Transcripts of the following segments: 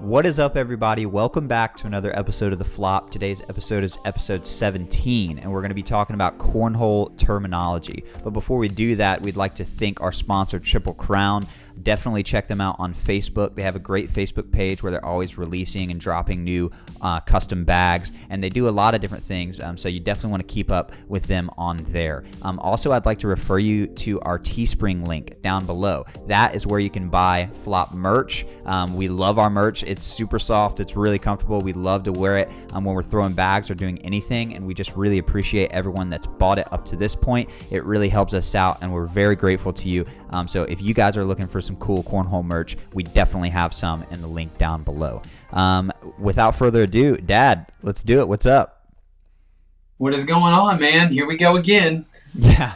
What is up, everybody? Welcome back to another episode of The Flop. Today's episode is episode 17, and we're going to be talking about cornhole terminology. But before we do that, we'd like to thank our sponsor, Triple Crown. Definitely check them out on Facebook. They have a great Facebook page where they're always releasing and dropping new custom bags, and they do a lot of different things, so you definitely want to keep up with them on there. Also, I'd like to refer you to our Teespring link down below. That is where you can buy Flop merch. We love our merch. It's super soft. It's really comfortable. We love to wear it when we're throwing bags or doing anything, and we just really appreciate everyone that's bought it up to this point. It really helps us out, and we're very grateful to you. So if you guys are looking for some cool cornhole merch, we definitely have some in the link down below. Without further ado, Dad, let's do it. What's up? What is going on, man? Here we go again. Yeah,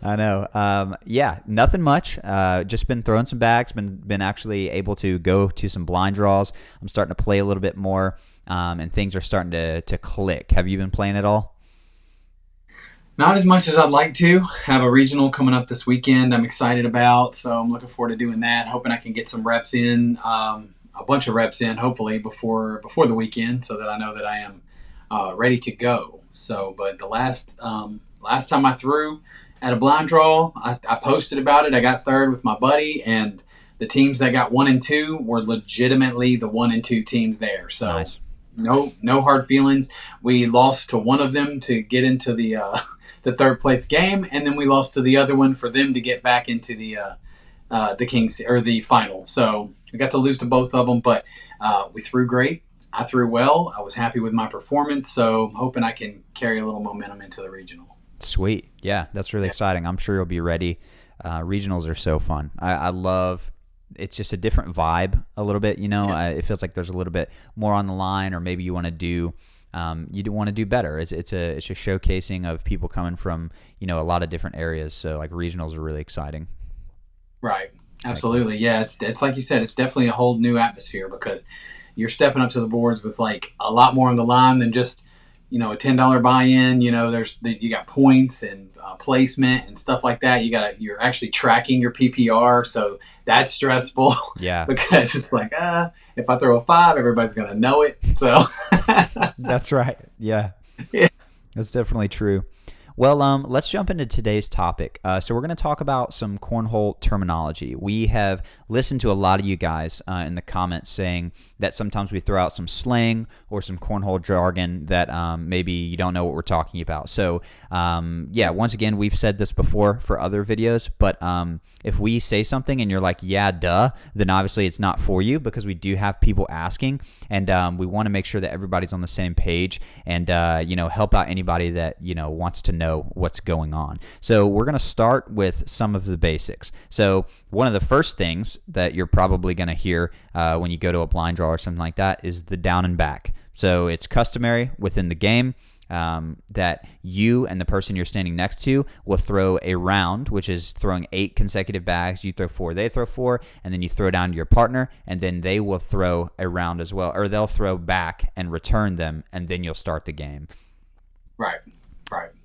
I know. Yeah, nothing much. Just been throwing some bags. Been actually able to go to some blind draws. I'm starting to play a little bit more, and things are starting to click. Have you been playing at all? Not as much as I'd like to. Have a regional coming up this weekend I'm excited about, so I'm looking forward to doing that. Hoping I can get some reps in, a bunch of reps in, hopefully, before the weekend, so that I know that I am ready to go. So, but the last time I threw at a blind draw, I posted about it. I got third with my buddy, and the teams that got 1 and 2 were legitimately the 1 and 2 teams there. So nice. No hard feelings. We lost to one of them to get into the third place game, and then we lost to the other one for them to get back into the Kings or the final. So we got to lose to both of them, but we threw great. I threw well. I was happy with my performance, so I'm hoping I can carry a little momentum into the regional. Sweet. Yeah, that's really exciting. I'm sure you'll be ready. Regionals are so fun. I love. It's just a different vibe a little bit, it feels like there's a little bit more on the line, or maybe you want to do better. It's a showcasing of people coming from, a lot of different areas. So like regionals are really exciting. Right. Absolutely. Yeah. It's like you said, it's definitely a whole new atmosphere because you're stepping up to the boards with like a lot more on the line than just, a $10 buy-in. You got points and placement and stuff like that. You're actually tracking your PPR, so that's stressful. Yeah, because it's like, if I throw a 5, everybody's gonna know it. So that's right. Yeah, yeah, that's definitely true. Well, let's jump into today's topic. So we're going to talk about some cornhole terminology. We have listened to a lot of you guys in the comments saying that sometimes we throw out some slang or some cornhole jargon that maybe you don't know what we're talking about. So, yeah, once again, we've said this before for other videos, but if we say something and you're like, yeah, duh, then obviously it's not for you because we do have people asking, and we want to make sure that everybody's on the same page and, help out anybody that, wants to know what's going on. So we're going to start with some of the basics. So one of the first things that you're probably going to hear when you go to a blind draw or something like that is the down and back. So it's customary within the game that you and the person you're standing next to will throw a round, which is throwing 8 consecutive bags. You throw 4, they throw 4, and then you throw down to your partner, and then they will throw a round as well, or they'll throw back and return them, and then you'll start the game. Right.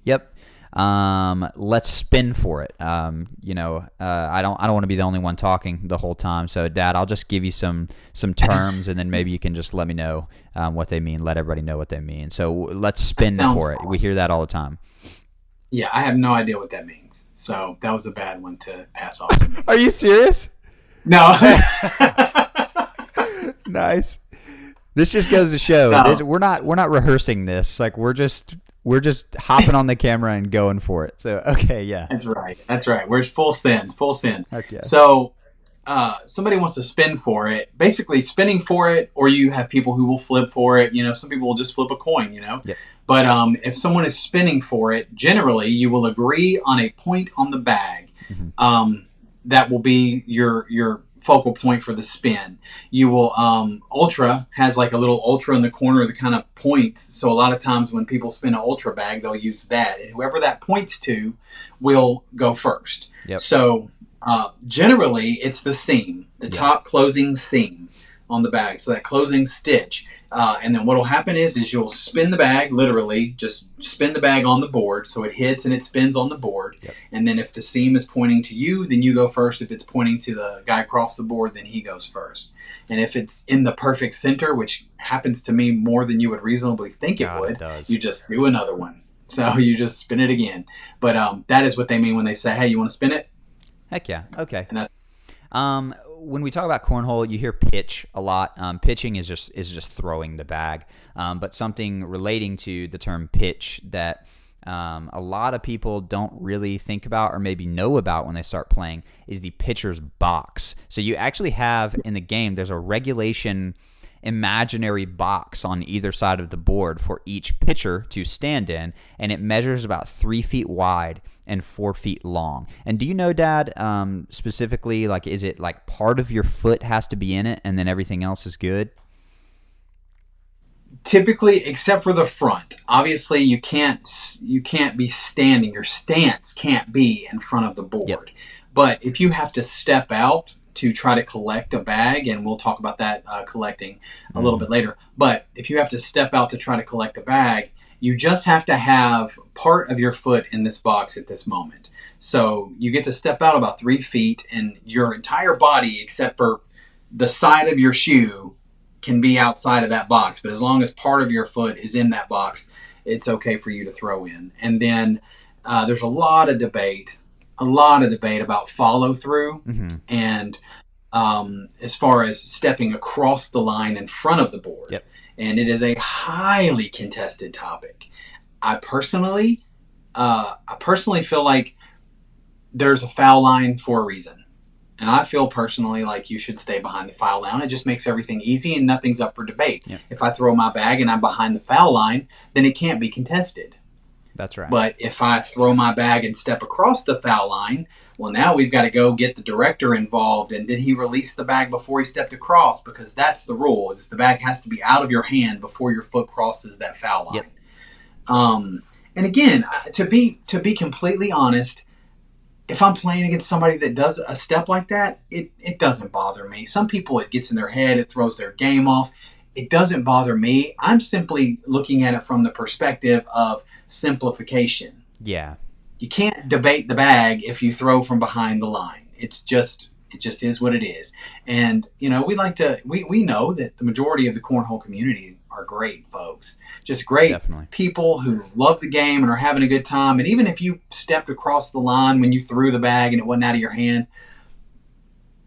Yep. Let's spin for it. I don't want to be the only one talking the whole time. So, Dad, I'll just give you some terms, and then maybe you can just let me know what they mean. Let everybody know what they mean. So let's spin for it. Awesome. We hear that all the time. Yeah, I have no idea what that means. So that was a bad one to pass off to me. Are you serious? No. Nice. This just goes to show we're not rehearsing this. Like we're just hopping on the camera and going for it. So, okay, yeah. That's right. We're full send. Heck yeah. So, somebody wants to spin for it. Basically, spinning for it, or you have people who will flip for it. Some people will just flip a coin, Yep. But if someone is spinning for it, generally, you will agree on a point on the bag. Mm-hmm. That will be your focal point for the spin. You will ultra has like a little ultra in the corner that kind of points, so a lot of times when people spin an ultra bag, they'll use that, and whoever that points to will go first. Yep. So generally it's the seam, the top closing seam. on the bag. So that closing stitch. And then what will happen is you'll spin the bag, literally, just spin the bag on the board so it hits and it spins on the board. Yep. And then if the seam is pointing to you, then you go first. If it's pointing to the guy across the board, then he goes first. And if it's in the perfect center, which happens to me more than you would reasonably think it would, you just do another one. So you just spin it again. But that is what they mean when they say, hey, you want to spin it? Heck yeah. Okay. And that's when we talk about cornhole, you hear pitch a lot. Pitching is just throwing the bag. But something relating to the term pitch that a lot of people don't really think about or maybe know about when they start playing is the pitcher's box. So you actually have in the game, there's a regulation imaginary box on either side of the board for each pitcher to stand in, and it measures about 3 feet wide and 4 feet long. And do you know, Dad, specifically, like, is it like part of your foot has to be in it and then everything else is good? Typically, except for the front. Obviously, you can't be standing. Your stance can't be in front of the board. Yep. But if you have to step out to try to collect a bag, and we'll talk about that collecting a little bit later. But if you have to step out to try to collect a bag, you just have to have part of your foot in this box at this moment. So you get to step out about 3 feet, and your entire body, except for the side of your shoe, can be outside of that box. But as long as part of your foot is in that box, it's okay for you to throw in. And then there's a lot of debate about follow through and as far as stepping across the line in front of the board. Yep. And it is a highly contested topic. I personally feel like there's a foul line for a reason. And I feel personally like you should stay behind the foul line. It just makes everything easy and nothing's up for debate. Yep. If I throw my bag and I'm behind the foul line, then it can't be contested. That's right. But if I throw my bag and step across the foul line, well, now we've got to go get the director involved. And did he release the bag before he stepped across? Because that's the rule. Is the bag has to be out of your hand before your foot crosses that foul line. Yep. And again, to be completely honest, if I'm playing against somebody that does a step like that, it doesn't bother me. Some people, it gets in their head, it throws their game off. It doesn't bother me. I'm simply looking at it from the perspective of simplification. Yeah. You can't debate the bag if you throw from behind the line. It just is what it is. And, we know that the majority of the cornhole community are great folks. Just great people who love the game and are having a good time. And even if you stepped across the line when you threw the bag and it wasn't out of your hand,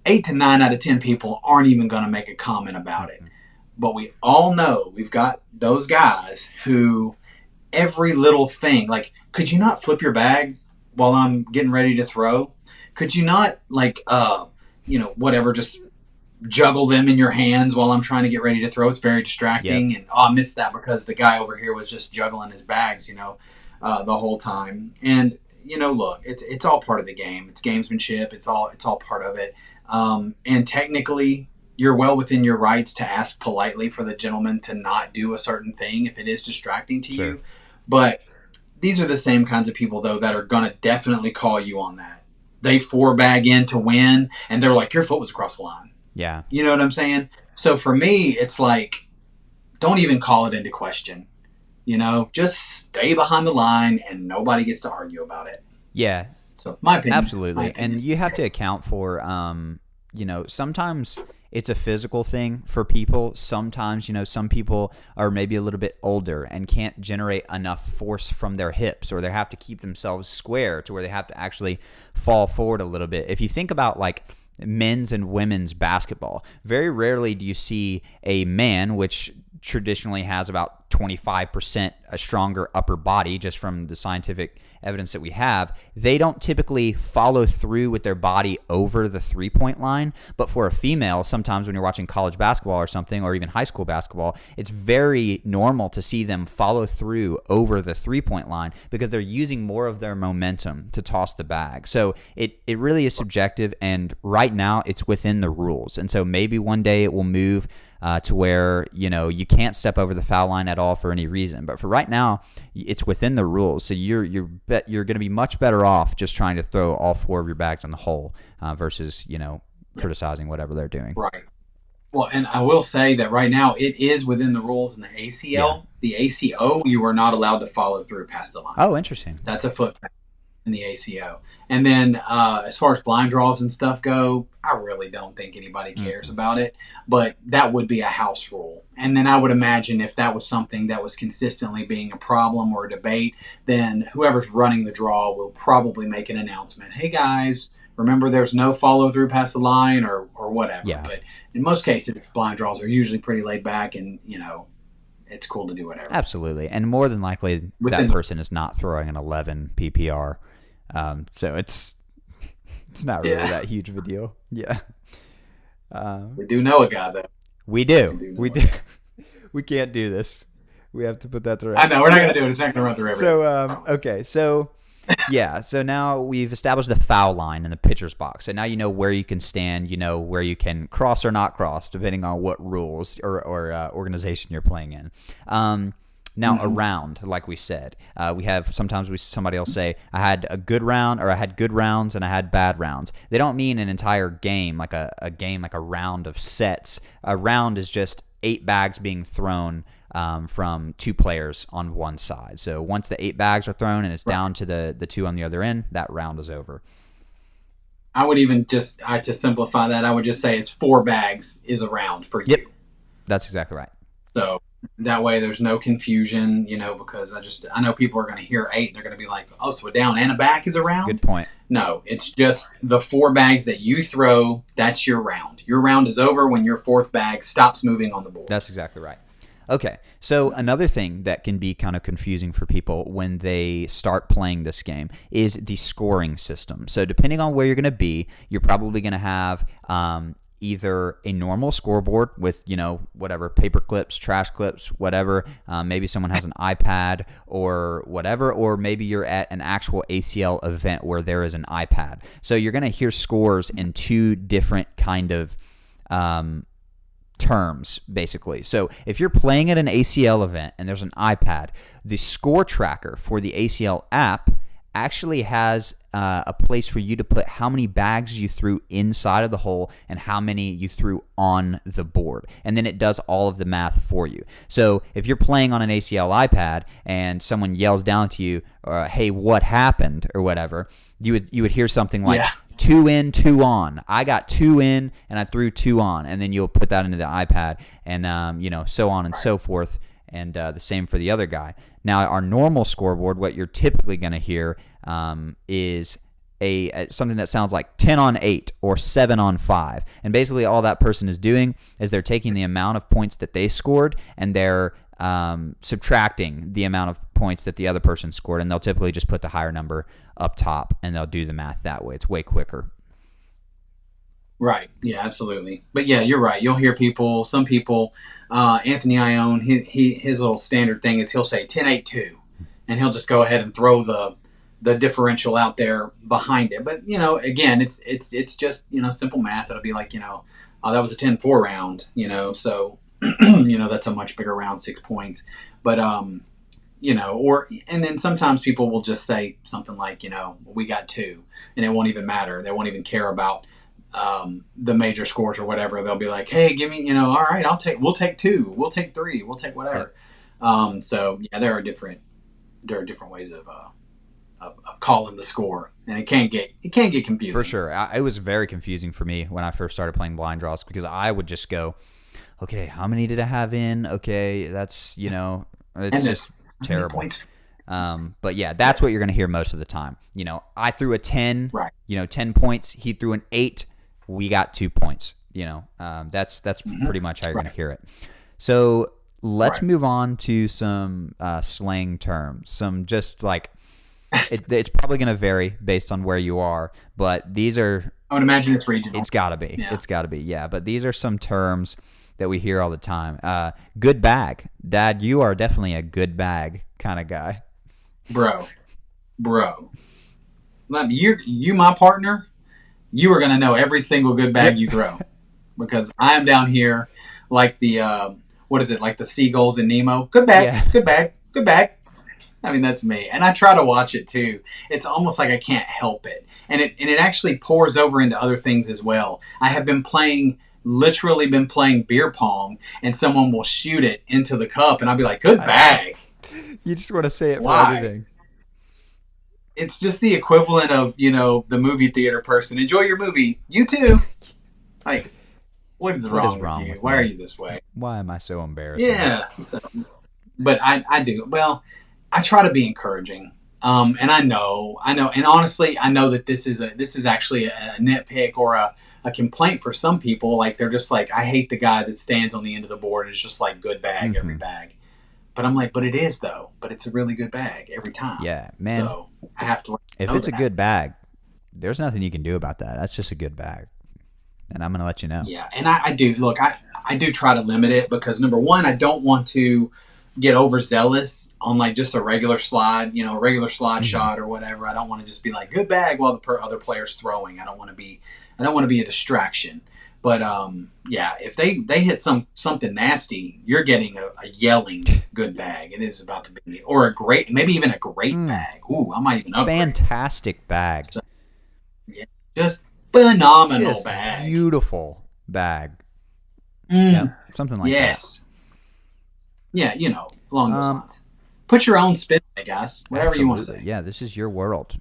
8 to 9 out of 10 people aren't even going to make a comment about it. But we all know we've got those guys who every little thing, like, could you not flip your bag while I'm getting ready to throw? Could you not, just juggle them in your hands while I'm trying to get ready to throw? It's very distracting. Yep. And I missed that because the guy over here was just juggling his bags, the whole time. And, look, it's all part of the game. It's gamesmanship. It's all part of it. And technically, you're well within your rights to ask politely for the gentleman to not do a certain thing if it is distracting to you. But these are the same kinds of people, though, that are going to definitely call you on that. They 4-bag in to win, and they're like, your foot was across the line. Yeah. You know what I'm saying? So for me, it's like, don't even call it into question. Just stay behind the line, and nobody gets to argue about it. Yeah. So my opinion. Absolutely. And you have to account for, sometimes it's a physical thing for people. Sometimes, some people are maybe a little bit older and can't generate enough force from their hips, or they have to keep themselves square to where they have to actually fall forward a little bit. If you think about like men's and women's basketball, very rarely do you see a man, which traditionally has about 25% a stronger upper body just from the scientific evidence that we have, they don't typically follow through with their body over the three-point line. But for a female, sometimes when you're watching college basketball or something, or even high school basketball, it's very normal to see them follow through over the three-point line because they're using more of their momentum to toss the bag. So it really is subjective, and right now it's within the rules. And so maybe one day it will move to where you can't step over the foul line at all for any reason. But for right now, it's within the rules. So you're going to be much better off just trying to throw all 4 of your bags on the hole versus criticizing whatever they're doing. Right. Well, and I will say that right now it is within the rules in the Yeah. ACL. The ACO, you are not allowed to follow through past the line. Oh, interesting. That's a foot in the ACO. And then as far as blind draws and stuff go, I really don't think anybody cares Mm-mm. about it. But that would be a house rule. And then I would imagine if that was something that was consistently being a problem or a debate, then whoever's running the draw will probably make an announcement. Hey guys, remember there's no follow through past the line or whatever. Yeah. But in most cases, blind draws are usually pretty laid back and, it's cool to do whatever. Absolutely. And more than likely, that Within the person is not throwing an 11 PPR. So it's not really that huge of a deal. Yeah. we do know a guy though. We We do. do We know a do. guy. We can't do this. We have to put that to I rest. know we're not gonna do it. It's not gonna run through everything. So I promise. okay, so yeah, so now we've established the foul line in the pitcher's box. So now you know where you can stand, you know where you can cross or not cross, depending on what rules or organization you're playing in. Now around, like we said, we have somebody will say I had a good round or I had good rounds and I had bad rounds. They don't mean an entire game like a game like a round of sets. A round is just 8 bags being thrown from 2 players on one side. So once the 8 bags are thrown and it's down to the 2 on the other end, that round is over. I would even to simplify that, I would just say it's 4 bags is a round for Yep, you. that's exactly right. So that way there's no confusion, because I know people are going to hear 8 and they're going to be like, oh, so a down and a back is a Good round? point. No, it's just the 4 bags that you throw. That's your round. Your round is over when your 4th bag stops moving on the board. That's exactly right. Okay, so another thing that can be kind of confusing for people when they start playing this game is the scoring system. So depending on where you're going to be, you're probably going to have either a normal scoreboard with, whatever, paper clips, trash clips, whatever. Maybe someone has an iPad or whatever, or maybe you're at an actual ACL event where there is an iPad. So you're going to hear scores in 2 different kind of terms, basically. So if you're playing at an ACL event and there's an iPad, the score tracker for the ACL app actually has a place for you to put how many bags you threw inside of the hole and how many you threw on the board. And then it does all of the math for you. So if you're playing on an ACL iPad and someone yells down to you, hey, what happened, or whatever, you would hear something like, 2 in, 2 on. I got 2 in and I threw 2 on. And then you'll put that into the iPad and, so on and so forth. And the same for the other guy. Now, our normal scoreboard, what you're typically going to hear is something that sounds like 10 on 8 or 7 on 5. And basically all that person is doing is they're taking the amount of points that they scored and they're subtracting the amount of points that the other person scored. And they'll typically just put the higher number up top and they'll do the math that way. It's way quicker. Right. Yeah, absolutely. But yeah, you're right. You'll hear some people, Anthony Ione, his little standard thing is he'll say 10-8-2, and he'll just go ahead and throw the differential out there behind it. But, again, it's just, simple math. It'll be like, oh, that was a 10-4 round, so, that's a much bigger round, 6 points. But, and then sometimes people will just say something like, we got 2, and it won't even matter. They won't even care about the major scores or whatever. They'll be like, hey, give me, all right, we'll take 2, we'll take 3, we'll take whatever. So yeah, there are different ways of calling the score, and it can get confusing. For sure. It was very confusing for me when I first started playing blind draws because I would just go, okay, how many did I have in? Okay, that's, it's just terrible. But yeah, that's what you're going to hear most of the time. I threw a 10, right. 10 points. He threw an 8. We got 2 points. That's pretty much how you're going to hear it. So let's move on to some slang terms. Some just like, it's probably going to vary based on where you are, but these are... I would imagine it's regional. It's got to be. Yeah. It's got to be, yeah. But these are some terms that we hear all the time. Good bag. Dad, you are definitely a good bag kind of guy. Bro. You my partner, you are going to know every single good bag you throw. Because I am down here like the, what is it, like the seagulls in Nemo? Good bag, yeah. Good bag, good bag. I mean, that's me. And I try to watch it too. It's almost like I can't help it. And it actually pours over into other things as well. I have been playing literally been playing beer pong and someone will shoot it into the cup and I'll be like, good bag. You just want to say it for Why? everything. It's just the equivalent of, the movie theater person. Enjoy your movie. You too. Like, what is What is wrong with wrong you? with Why are me? you this way? Why am I so embarrassing? Yeah. So, but I do. Well, I try to be encouraging. And I know, and honestly, I know that this is actually a nitpick or a complaint for some people. Like they're just like, I hate the guy that stands on the end of the board and is just like good bag every Mm-hmm. bag. But I'm like, but it is though. But it's a really good bag every time. Yeah, man. So I have to let If you know it's a that. good bag, there's nothing you can do about that. That's just a good bag, and I'm gonna let you know. Yeah, and I do look. I do try to limit it because number one, I don't want to get overzealous on like just a regular slide, a regular slide Mm-hmm. shot or whatever. I don't want to just be like good bag while the other player's throwing. I don't want to be a distraction. But yeah, if they hit something nasty, you're getting a yelling good bag. It is about to be or a great, maybe even a great bag. Ooh, I might even upgrade. Fantastic bag. So, yeah, just phenomenal Just bag. beautiful bag. Mm, Yep, something like that. yes. Yeah, along those Um, lines. Put your own spin on it, guys. Whatever you want to absolutely. say. Yeah, this is your world.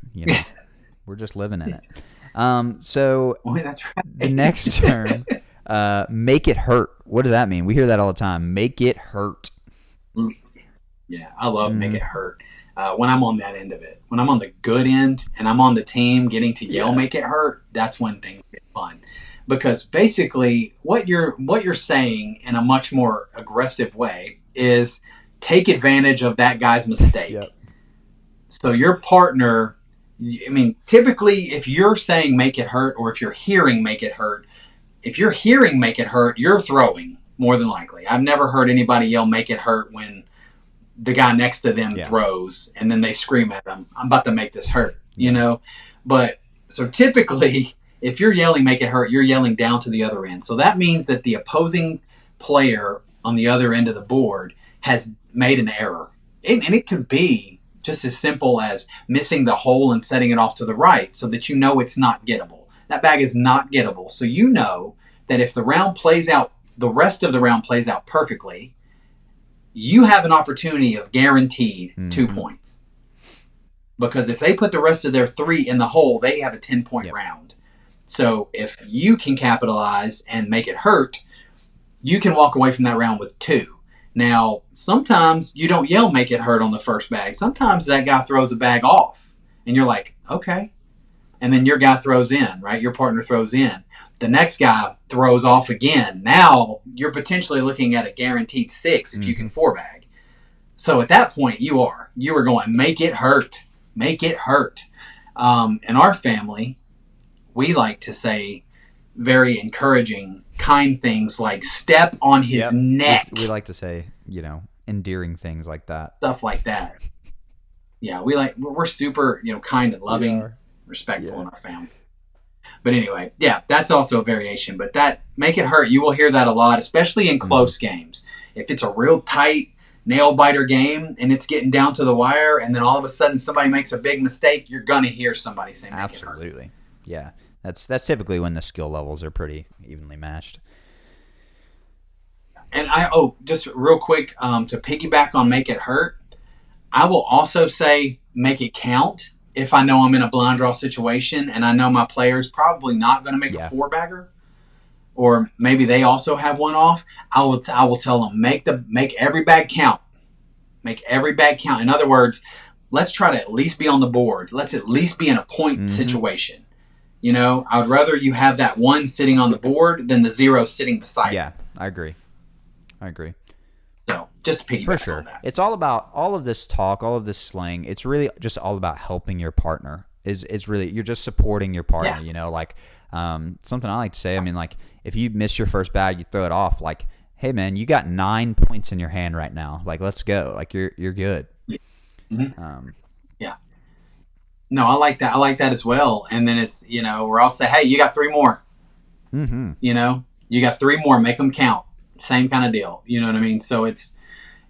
We're just living in it. So Boy, that's the right. next term, make it hurt. What does that mean? We hear that all the time. Make it hurt. Yeah, I love make it Mm, hurt. When I'm on that end of it, when I'm on the good end and I'm on the team getting to yell yeah. make it hurt, that's when things get fun. Because basically, what you're saying in a much more aggressive way is take advantage of that guy's mistake. Yep. So your partner, I mean, typically, if you're saying make it hurt, or if you're hearing make it hurt, if you're hearing make it hurt, you're throwing more than likely. I've never heard anybody yell make it hurt when the guy next to them Yeah. throws and then they scream at them, I'm about to make this hurt. Yeah. But so typically, if you're yelling make it hurt, you're yelling down to the other end. So that means that the opposing player on the other end of the board has made an error. And it could be just as simple as missing the hole and setting it off to the right so that you know it's not gettable. That bag is not gettable. So you know that if the round plays out, the rest of the round plays out perfectly, you have an opportunity of guaranteed 2 Mm-hmm. points. Because if they put the rest of their 3 in the hole, they have a 10-point Yep. round. So if you can capitalize and make it hurt, you can walk away from that round with 2. Now, sometimes you don't yell make it hurt on the first bag. Sometimes that guy throws a bag off and you're like, okay. And then your guy throws in, right? Your partner throws in. The next guy throws off again. Now you're potentially looking at a guaranteed 6 if you can 4-bag. So at that point, you are going make it hurt, make it hurt. In our family, we like to say very encouraging, kind things like step on his Yep. neck, We like to say, endearing things like that. stuff like that. Yeah, we're super, kind and loving, respectful Yeah. in our family. But anyway, yeah, that's also a variation. But that make it hurt, you will hear that a lot, especially in close games. If it's a real tight nail biter game and it's getting down to the wire, and then all of a sudden somebody makes a big mistake, you're gonna hear somebody say make it hurt. Absolutely. Yeah. That's typically when the skill levels are pretty evenly matched. And just real quick, to piggyback on make it hurt, I will also say make it count. If I know I'm in a blind draw situation and I know my player's probably not going to make a 4-bagger, or maybe they also have one off, I will tell them make every bag count. Make every bag count. In other words, let's try to at least be on the board. Let's at least be in a point situation. I would rather you have that 1 sitting on the board than the 0 sitting beside Yeah, you. I agree. So just to piggyback For sure. on that. It's all about all of this talk, all of this slang. It's really just all about helping your partner. It's really, you're just supporting your partner, like something I like to say. I mean, like if you miss your first bag, you throw it off. Like, hey man, you got 9 points in your hand right now. Like, let's go. Like you're good. Yeah. No, I like that. I like that as well. And then it's, where I'll say, hey, you got 3 more. Mm-hmm. You got 3 more. Make them count. Same kind of deal. You know what I mean? So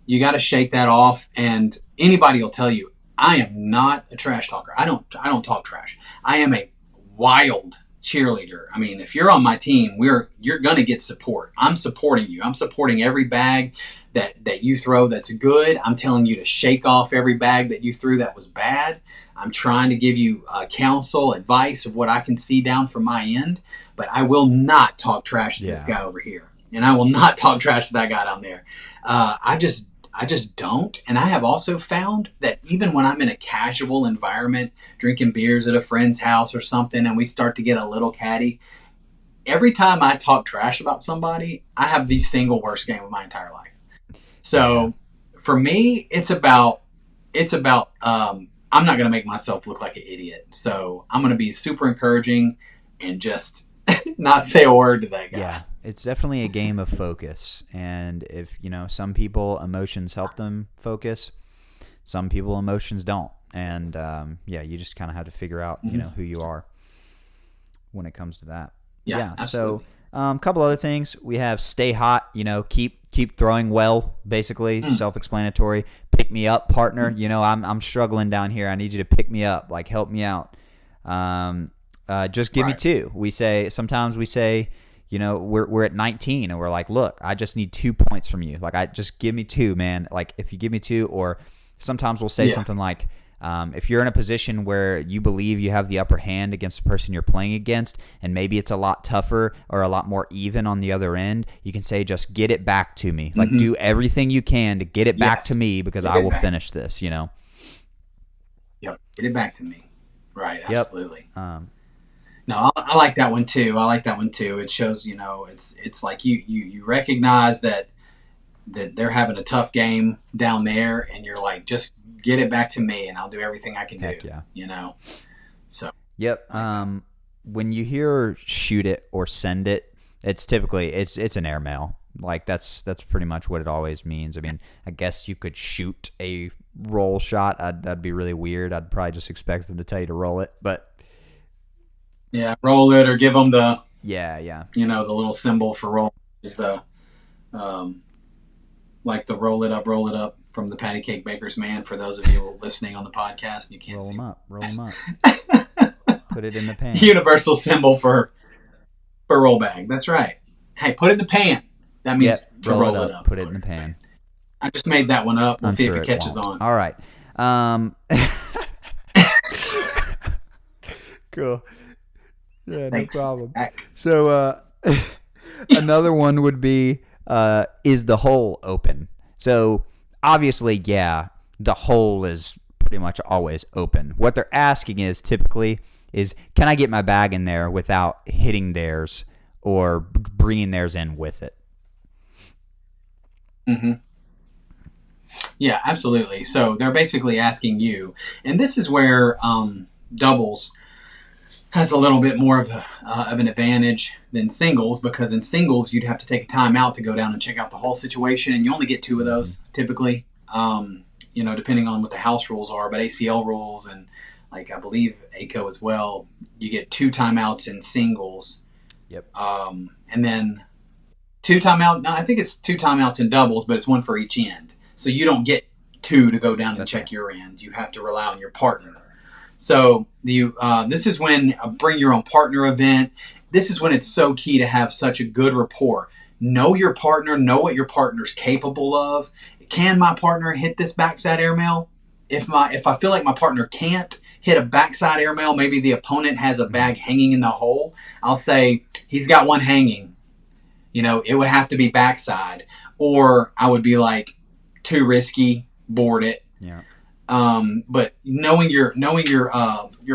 you got to shake that off. And anybody will tell you, I am not a trash talker. I don't talk trash. I am a wild cheerleader. I mean, if you're on my team, you're gonna get support. I'm supporting you. I'm supporting every bag that you throw that's good. I'm telling you to shake off every bag that you threw that was bad. I'm trying to give you counsel, advice of what I can see down from my end, but I will not talk trash to this guy over here, and I will not talk trash to that guy down there. I just don't. And I have also found that even when I'm in a casual environment, drinking beers at a friend's house or something, and we start to get a little catty, every time I talk trash about somebody, I have the single worst game of my entire life. So for me, it's about I'm not going to make myself look like an idiot. So I'm going to be super encouraging and just not say a word to that guy. Yeah, it's definitely a game of focus. And if, some people, emotions help them focus. Some people, emotions don't. And, you just kind of have to figure out, who you are when it comes to that. Yeah, absolutely. So a couple other things. We have stay hot, keep throwing well, basically, self-explanatory. Pick me up, partner. I'm struggling down here. I need you to pick me up, like help me out. Just give me 2. Sometimes we say, we're at 19 and we're like, look, I just need 2 points from you. Like, I just give me 2, man. Like, if you give me 2, or sometimes we'll say something like, if you're in a position where you believe you have the upper hand against the person you're playing against, and maybe it's a lot tougher or a lot more even on the other end, you can say, just get it back to me. Like, do everything you can to get it back to me, because I will finish this, Yep. Get it back to me. Right. Absolutely. Yep. No, I like that one too. It shows, it's like you recognize that they're having a tough game down there, and you're like, just get it back to me and I'll do everything I can Heck do. Yeah. So. Yep. When you hear shoot it or send it, it's typically it's an airmail. Like, that's pretty much what it always means. I mean, I guess you could shoot a roll shot. That'd be really weird. I'd probably just expect them to tell you to roll it, but yeah, roll it, or give them the the little symbol for roll is the like the roll it up from the Patty Cake Baker's Man. For those of you listening on the podcast, you can't see. Roll them up. Put it in the pan. Universal symbol for roll bag. That's right. Hey, put it in the pan. That means to roll it up. Put it in the pan. I just made that one up. We'll see if it catches on. All right. Cool. Yeah, Thanks. no problem. So another one would be, is the hole open? So obviously, the hole is pretty much always open. What they're asking is can I get my bag in there without hitting theirs or bringing theirs in with it? Mm-hmm. Yeah, absolutely. So they're basically asking you, and this is where doubles has a little bit more of an advantage than singles, because in singles you'd have to take a time out to go down and check out the whole situation, and you only get 2 of those typically, depending on what the house rules are, but ACL rules and like I believe ACO as well, you get 2 timeouts in singles. Yep. And then 2 timeouts. No, I think it's 2 timeouts in doubles, but it's 1 for each end. So you don't get 2 to go down and check your end. You have to rely on your partner. So this is when a bring your own partner event. This is when it's so key to have such a good rapport. Know your partner. Know what your partner's capable of. Can my partner hit this backside airmail? If I feel like my partner can't hit a backside airmail, maybe the opponent has a bag hanging in the hole, I'll say he's got one hanging. It would have to be backside, or I would be like, too risky, board it. Yeah. But knowing your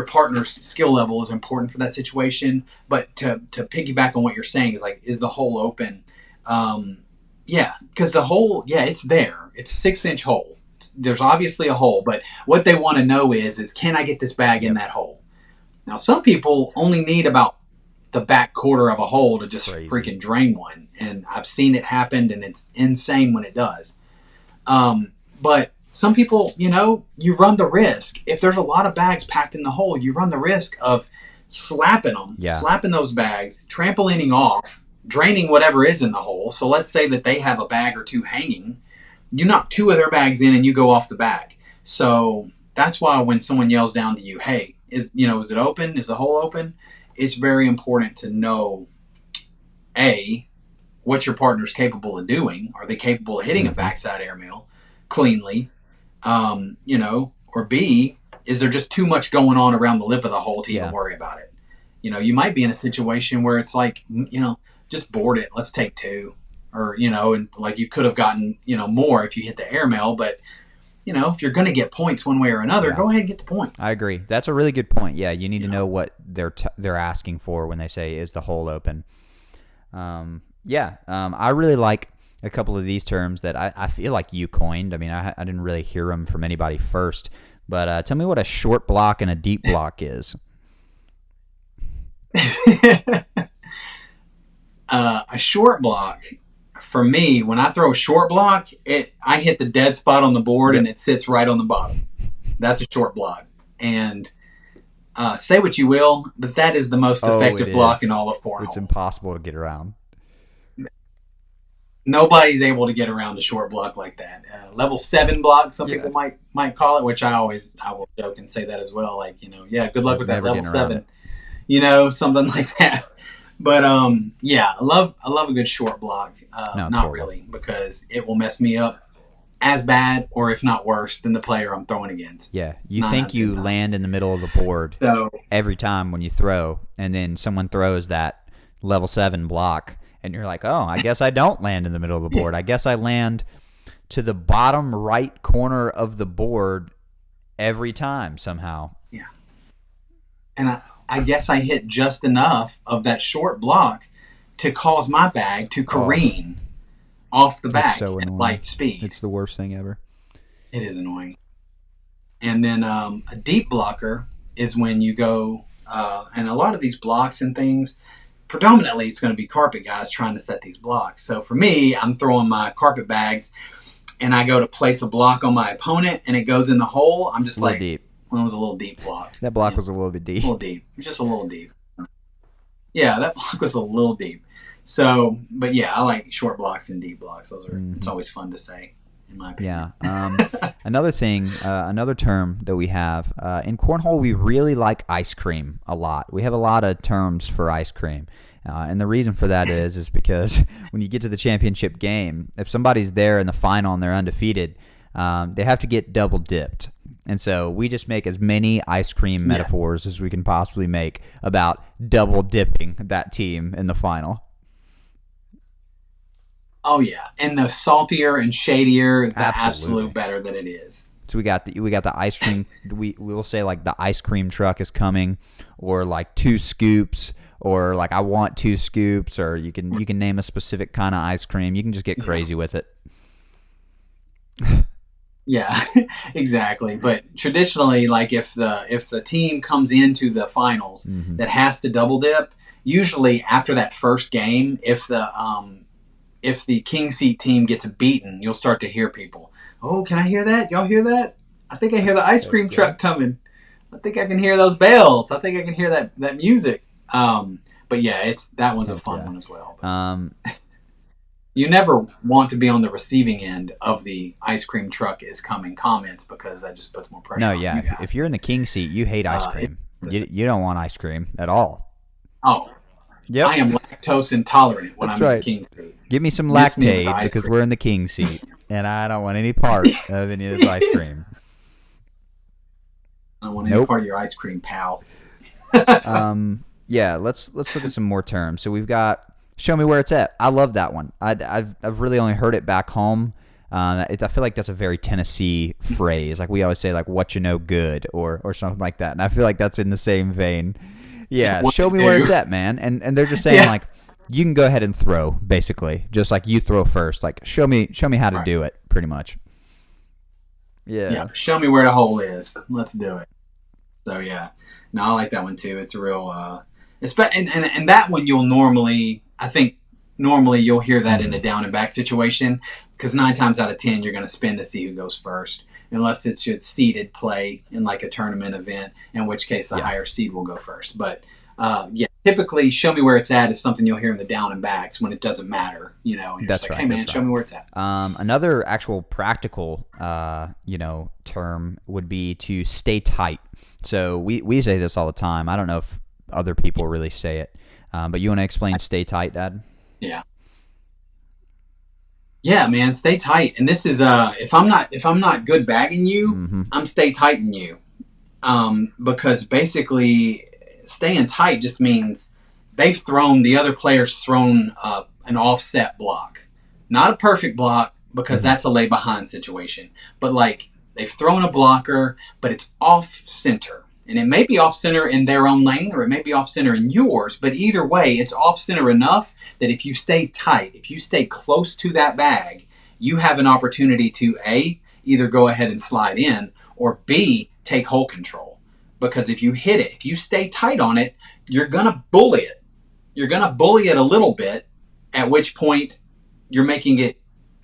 partner's skill level is important for that situation. But to piggyback on what you're saying is like, is the hole open? Because the hole, it's there. It's a 6-inch hole. There's obviously a hole, but what they want to know is can I get this bag in that hole? Now, some people only need about the back quarter of a hole to just freaking drain one, and I've seen it happen, and it's insane when it does. But some people, you run the risk. If there's a lot of bags packed in the hole, you run the risk of slapping them, slapping those bags, trampolining off, draining whatever is in the hole. So let's say that they have a bag or 2 hanging. You knock 2 of their bags in and you go off the bag. So that's why when someone yells down to you, hey, is it open? Is the hole open? it's very important to know, A, what your partner's capable of doing. Are they capable of hitting a backside airmail cleanly? Or B, is there just too much going on around the lip of the hole to even worry about it? You might be in a situation where it's like, just board it. Let's take two. Or, and like you could have gotten, more if you hit the airmail. But, if you're going to get points one way or another, go ahead and get the points. I agree. That's a really good point. Yeah, you need to know what they're asking for when they say, is the hole open? I really like a couple of these terms that I feel like you coined. I mean, I didn't really hear them from anybody first. But tell me what a short block and a deep block is. A short block, for me, when I throw a short block, I hit the dead spot on the board and it sits right on the bottom. That's a short block. And say what you will, but that is the most effective block in all of Cornhole. It's impossible to get around. Nobody's able to get around a short block like that. Level 7 block, some people might call it, which I will joke and say that as well. Like, good luck with that level 7. Something like that. But I love a good short block. Not really, because it will mess me up as bad, or if not worse, than the player I'm throwing against. Yeah, you think you land in the middle of the board every time when you throw, and then someone throws that level 7 block. And you're like, oh, I guess I don't land in the middle of the board. I guess I land to the bottom right corner of the board every time somehow. Yeah. And I guess I hit just enough of that short block to cause my bag to careen off the back at light speed. It's the worst thing ever. It is annoying. And then a deep blocker is when you go, and a lot of these blocks and things, predominantly it's going to be carpet guys trying to set these blocks. So for me, I'm throwing my carpet bags and I go to place a block on my opponent and it goes in the hole. I'm just like, deep. Well, it was a little deep block. That block was a little bit deep. A little deep. Just a little deep. Yeah, that block was a little deep. So, but yeah, I like short blocks and deep blocks. Those are, it's always fun to say, in my opinion. Yeah. Another thing, another term that we have, in Cornhole, we really like ice cream a lot. We have a lot of terms for ice cream. And the reason for that is because when you get to the championship game, if somebody's there in the final and they're undefeated, they have to get double dipped. And so we just make as many ice cream metaphors as we can possibly make about double dipping that team in the final. Oh yeah, and the saltier and shadier, the absolute better that it is. So we got the ice cream. we will say like the ice cream truck is coming, or like 2 scoops, or like I want 2 scoops, or you can name a specific kind of ice cream. You can just get crazy with it. Yeah, exactly. But traditionally, like if the team comes into the finals that has to double dip, usually after that first game, if the king seat team gets beaten, you'll start to hear people, oh, can I hear that? Y'all hear that? I think I hear the ice cream truck coming. I think I can hear those bells. I think I can hear that music. But yeah, that one's a fun one as well. You never want to be on the receiving end of the ice cream truck is coming comments, because that just puts more pressure on you guys. If you're in the king seat, you hate ice cream. You don't want ice cream at all. Oh, yep. I am lactose intolerant when I'm in the king seat. Give me some Lactaid because we're in the king seat, and I don't want any part of any of this ice cream. I don't want any part of your ice cream, pal. Yeah, let's look at some more terms. So we've got show me where it's at. I love that one. I've really only heard it back home. I feel like that's a very Tennessee phrase. Like we always say, like what you know good or something like that. And I feel like that's in the same vein. Yeah, show me where it's at, man. And they're just saying like you can go ahead and throw, basically. Just like you throw first. Like show me how to do it, pretty much. Yeah, show me where the hole is. Let's do it. So yeah. No, I like that one too. It's a real and that one you'll normally you'll hear that in a down and back situation, because 9 times out of 10 you're going to spin to see who goes first, unless it's a seeded play in like a tournament event, in which case the higher seed will go first. But typically show me where it's at is something you'll hear in the down and backs when it doesn't matter, and you're just like, hey man, show me where it's at. Another actual practical term would be to stay tight. So we say this all the time. I don't know if other people really say it. But you want to explain stay tight, Dad? Yeah. Yeah, man, stay tight. And this is if I'm not good bagging you, Mm-hmm. I'm stay tighting you. Because basically staying tight just means the other player's thrown an offset block, not a perfect block because Mm-hmm. that's a lay behind situation, but like they've thrown a blocker, but it's off center. And it may be off center in their own lane or it may be off center in yours, but either way, it's off center enough that if you stay tight, if you stay close to that bag, you have an opportunity to A, either go ahead and slide in, or B, take hole control. Because if you hit it, if you stay tight on it, you're going to bully it. You're going to bully it a little bit, at which point you're making it,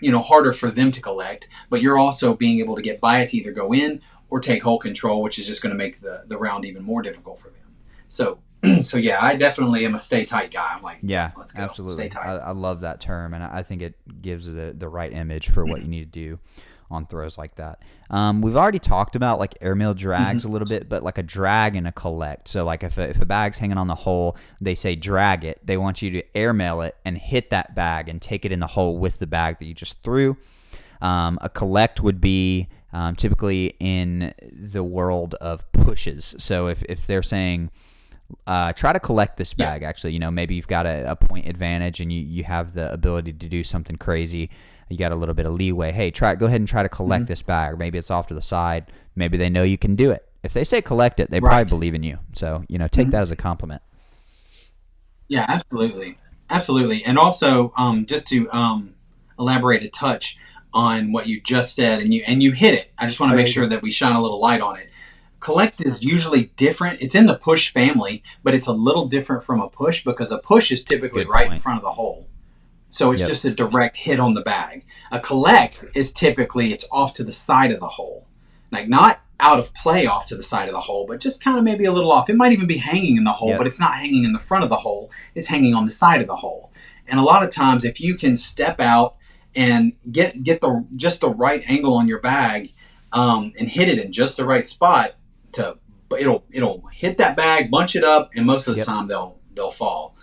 harder for them to collect, but you're also being able to get by it to either go in or take hole control, which is just going to make the round even more difficult for them. So, so yeah, I definitely am a stay tight guy. I'm like, Yeah, let's go, absolutely. stay tight. I love that term, and I think it gives the right image for what you need to do on throws like that. We've already talked about like airmail drags a little bit, but like a drag and a collect. So like if a bag's hanging on the hole, they say drag it. They want you to airmail it and hit that bag and take it in the hole with the bag that you just threw. A collect would be typically in the world of pushes. So if they're saying try to collect this bag, actually, maybe you've got a point advantage and you have the ability to do something crazy. You got a little bit of leeway. Hey, go ahead and try to collect this bag. Or maybe it's off to the side. Maybe they know you can do it. If they say collect it, they probably believe in you. So, take that as a compliment. Yeah, absolutely. Absolutely. And also, just to elaborate a touch on what you just said, and you hit it. I just want to make sure that we shine a little light on it. Collect is usually different. It's in the push family, but it's a little different from a push because a push is typically right in front of the hole. So it's just a direct hit on the bag. A collect is typically it's off to the side of the hole. Like not out of play off to the side of the hole, but just kind of maybe a little off. It might even be hanging in the hole, but it's not hanging in the front of the hole. It's hanging on the side of the hole. And a lot of times if you can step out and get just the right angle on your bag and hit it in just the right spot, it'll hit that bag, bunch it up, and most of the time they'll fall.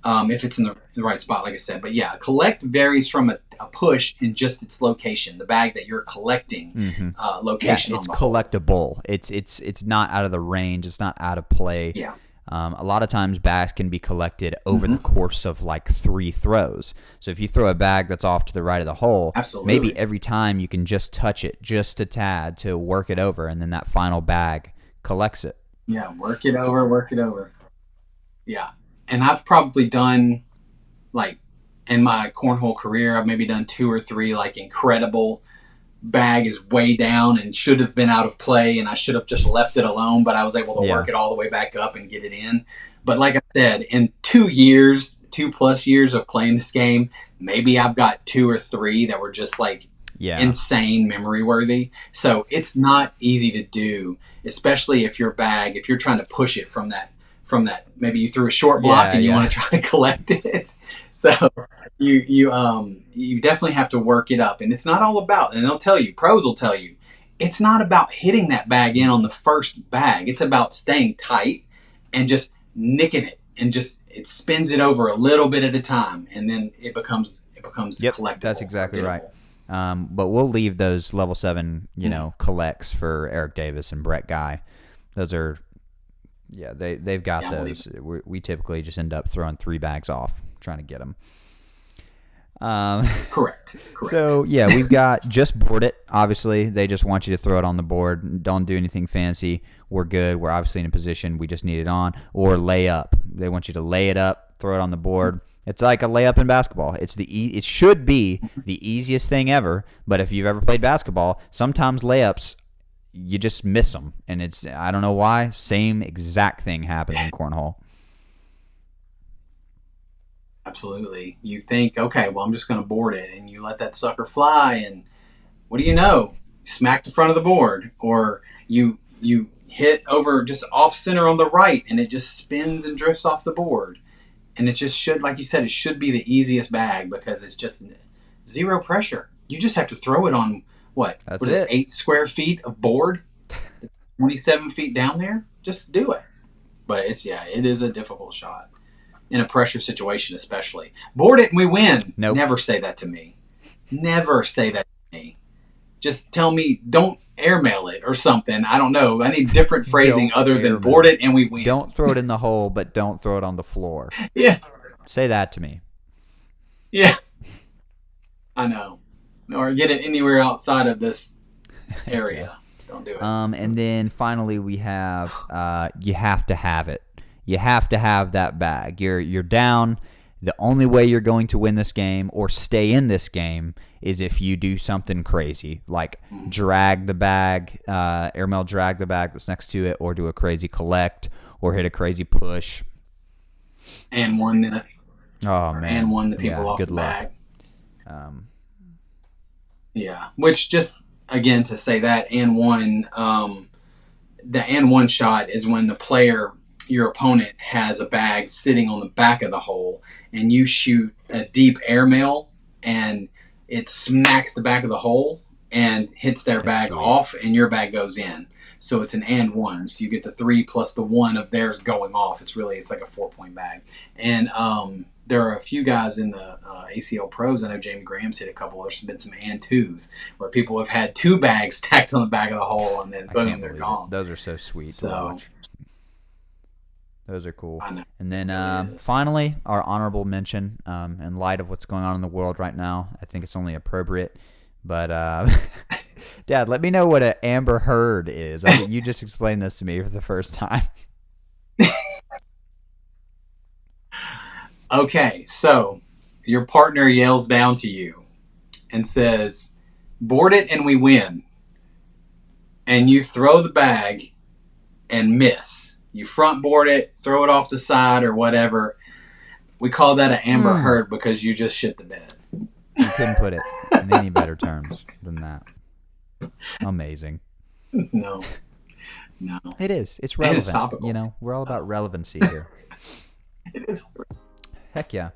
If it's in the right spot, like I said. But yeah, collect varies from a push in just its location, the bag that you're collecting location. Yeah, it's on the collectible. hole. It's not out of the range. It's not out of play. Yeah. A lot of times bags can be collected over the course of like 3 throws. So if you throw a bag that's off to the right of the hole, maybe every time you can just touch it just a tad to work it over, and then that final bag collects it. Yeah, work it over. Yeah. And I've probably done, like, in my cornhole career, I've maybe done 2 or 3, like, incredible bag is way down and should have been out of play, and I should have just left it alone, but I was able to work it all the way back up and get it in. But like I said, in 2+ years of playing this game, maybe I've got 2 or 3 that were just, like, insane memory worthy. So it's not easy to do, especially if you're trying to push it from that maybe you threw a short block and you want to try to collect it. So you definitely have to work it up, and it's not all about, and pros will tell you it's not about hitting that bag in on the first bag. It's about staying tight and just nicking it, and just it spins it over a little bit at a time, and then it becomes collectible. That's exactly right. But we'll leave those level 7 collects for Eric Davis and Brett Guy. Those are they've got those. We typically just end up throwing 3 bags off trying to get them. Correct. So we've got just board it. Obviously, they just want you to throw it on the board. Don't do anything fancy. We're good. We're obviously in a position. We just need it on. Or lay up. They want you to lay it up, throw it on the board. It's like a layup in basketball. It should be the easiest thing ever. But if you've ever played basketball, sometimes layups, you just miss them, and I don't know why. Same exact thing happens in cornhole. Absolutely. You think, okay, well, I'm just going to board it, and you let that sucker fly, and what do you know? You smack the front of the board, or you hit over just off center on the right, and it just spins and drifts off the board. And it just should, like you said, it should be the easiest bag because it's just zero pressure. You just have to throw it on what? That's was it 8 square feet of board? 27 feet down there? Just do it. But it is a difficult shot in a pressure situation, especially. Board it and we win. Nope. Never say that to me. Never say that to me. Just tell me, don't airmail it or something. I don't know. I need different phrasing other than board it and we win. Don't throw it in the hole, but don't throw it on the floor. Yeah. Say that to me. Yeah. I know. Or get it anywhere outside of this area. Don't do it. And then finally we have you have to have it. You have to have that bag. You're down. The only way you're going to win this game or stay in this game is if you do something crazy, like drag the bag, airmail drag the bag that's next to it, or do a crazy collect, or hit a crazy push. And one that. Oh man! And one the people off good the luck. bag. Yeah, which just again to say that and one, the and one shot is when the player, your opponent, has a bag sitting on the back of the hole, and you shoot a deep airmail, and it smacks the back of the hole and hits their bag off, and your bag goes in. So it's an and one. So you get the 3 plus the 1 of theirs going off. It's like a 4-point bag. And there are a few guys in the ACL pros. I know Jamie Graham's hit a couple. There's been some and twos where people have had 2 bags stacked on the back of the hole, and then boom, they're gone. Those are so sweet to watch. Those are cool. I know. And then finally, our honorable mention, in light of what's going on in the world right now, I think it's only appropriate. But, Dad, let me know what an Amber Heard is. I mean, you just explained this to me for the first time. Okay, so your partner yells down to you and says, board it and we win. And you throw the bag and miss. You front board it, throw it off the side or whatever. We call that an Amber Heard because you just shit the bed. You couldn't put it in any better terms than that. Amazing. No. It is. It's relevant. It's topical. You know, we're all about relevancy here. It is. Heck yeah.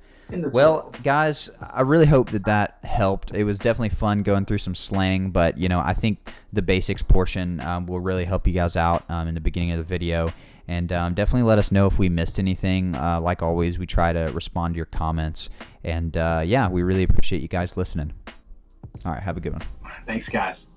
Well, world. Guys, I really hope that helped. It was definitely fun going through some slang, but, you know, I think the basics portion will really help you guys out in the beginning of the video. And definitely let us know if we missed anything. Like always, we try to respond to your comments. And, yeah, we really appreciate you guys listening. All right, have a good one. Thanks, guys.